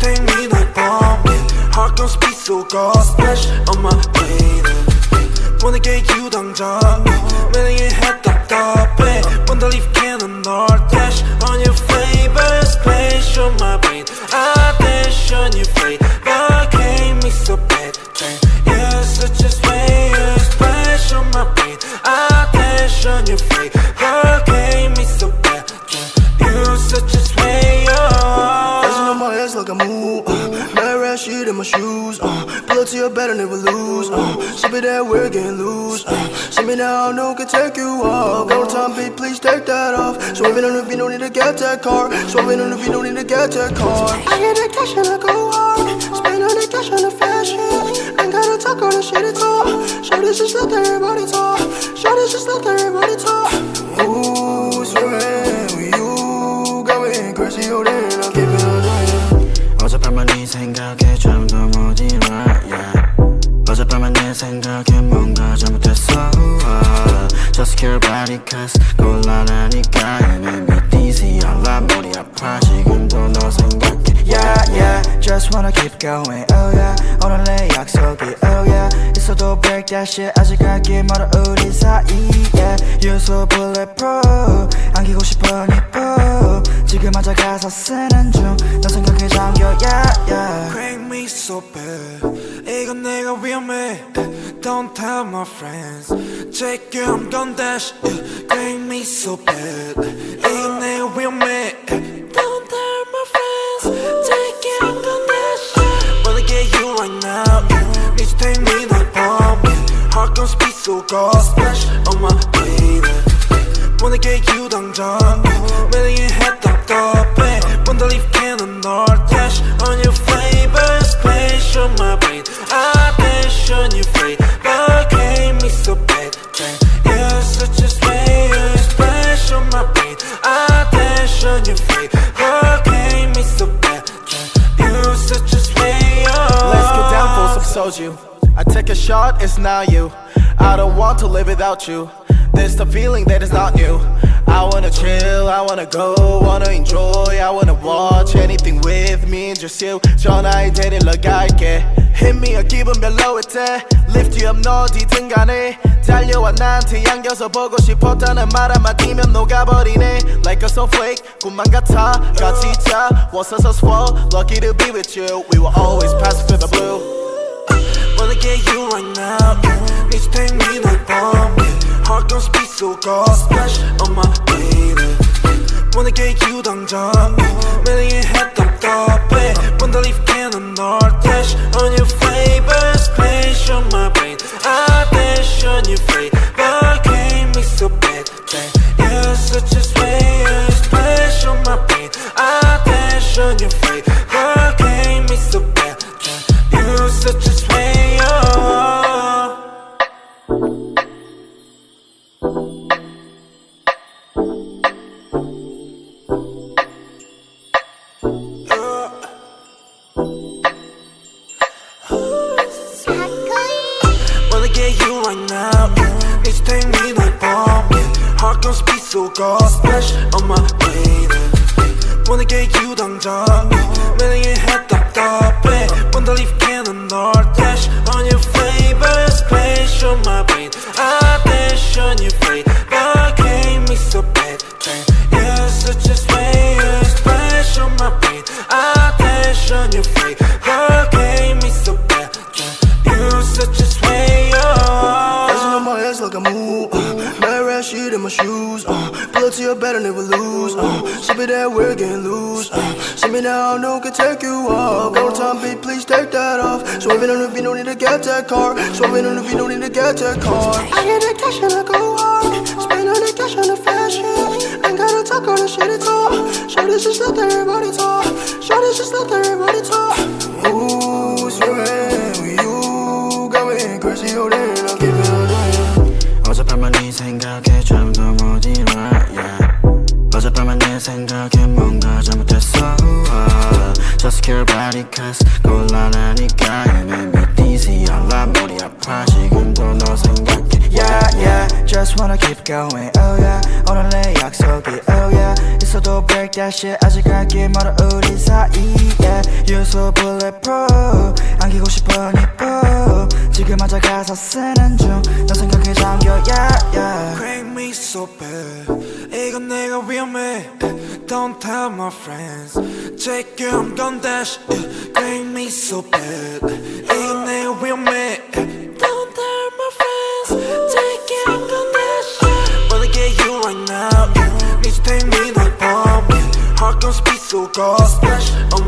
take me like bumping. Heart gon' speed so go splash on my baby. Wanna get you 당장 매력의 head 답답해 Wanna leave cannon or dash on your favorite splash on my brain. I dash on your face, but can't me so bad. You're such a splash on my brain. I dash on your face, but can't me so bad. You're such a Dancing on my ass like a move. Mad rat shit in my shoes. Pull up to your bed and never lose. Sip it that we're getting loose. See me now, no can take you off. Got no time, babe, please take that off. Swerving on the beat, no need to get that car. Swerving on the beat, no need to get that car. I get that cash and I go hard. Spend all the cash on the fashion. Ain't gotta talk all the shit at all. Show this just let everybody talk. Show this just let everybody talk. Ooh, swerving with you. Got me crazy, oh damn, I'll keep it on dry. 어젯밤만 네 생각에 잠도 못 일어 yeah. 어젯밤만 내 생각에 뭔가 잘못했어 Just care about it cause 곤란하니까 You make me dizzy 알라 머리 아파 지금도 너 생각해 Yeah yeah Just wanna keep going oh yeah 오늘 내 약속이 oh yeah 있어도 break that shit 아직 갈길 멀어 우리 사이 yeah You're so bulletproof 안기고 싶어 니뽀 지금 앉아 가사 쓰는 중 너 생각에 잠겨 yeah yeah Crank me so bad 이건 내가 위험해 Don't tell my friends Check you I'm gon' dash Crank me so bad 이건 내가 위험해 Don't tell my friends Check you I'm gon' dash Wanna get you right now Need to take me like bumping Heart gon' speed so go splash on my baby Wanna get you 당장 매력의 head 답답해 Wanna leave cannon or dash on your favorite splash on my brain. I dash on your face, but can't me so bad. You're such a splash on my brain. I dash on your face, but can't me so bad. You're such a splash. Let's get down for some soju. I take a shot, it's not you. I don't want to live without you. There's the feeling that is not new. I wanna chill, I wanna go, wanna enjoy, I wanna watch anything with me and just you. 전화에 데리러 갈게. Hit me a 기분 별로일 때 Lift you up 너 어디든 간에 달려와 나한테 안겨서 보고 싶었다는 말 한마디면 녹아버리네 Like a snowflake 꿈만 같아 같이 자 Was us swell Lucky to be with you We will always pass through the blue Wanna get you right now Need to take me like bumping Heart gon' speed so go splash on my baby Wanna get you 당장 매력의 head 답답해 Wanna leave cannon or dash on your favorite splash on my brain I dash on your face but can't me so bad You're such a splash on my brain I dash on your face but can't me so bad You're such a splash Wanna get you right now Need to take me like bumping Heart gon' speed so go splash on my baby Wanna get you 당장 매력의 head 답답해 Wanna leave cannon or dash on your favorite splash on my brain I dash on your face but can't me so bad You're such a splash on my brain I dash on your face but can't me so bad You're such a splash Dancing on my ass like a move. Mad rat shit in my shoes. Pull up to your bed and never lose. Sip it that we're getting loose. See me now, no can take you off. Got no time, babe, please take that off. Swerving on the beat, no need to get that car. Swerving on the beat, no need to get that car. I get that cash and I go hard. Spend all the cash on the fashion. Ain't gotta talk all the shit at all. Show this just let everybody talk. Show this just let everybody talk. Ooh, swerving with you. Got me crazy, oh damn, I'll keep it on dry. 어젯밤만 네 생각에 잠도 못 일어 yeah. 어젯밤만 내 생각에 뭔가 잘못했어 Just care about it cause 곤란하니까 You make me dizzy easy 알아 머리 아파 지금도 너 생각해 Yeah, yeah, just wanna keep going, oh yeah 오늘 내 약속이, oh yeah 있어도 break that shit 아직 갈 길 멀어 우리 사이, yeah You're so bulletproof 안기고 싶어 니뽀 지금 맞아 가사 쓰는 중 너 생각에 잠겨, yeah, yeah Crank me so bad 이건 내가 위험해 Don't tell my friends Check you I'm gon' dash Crank me so bad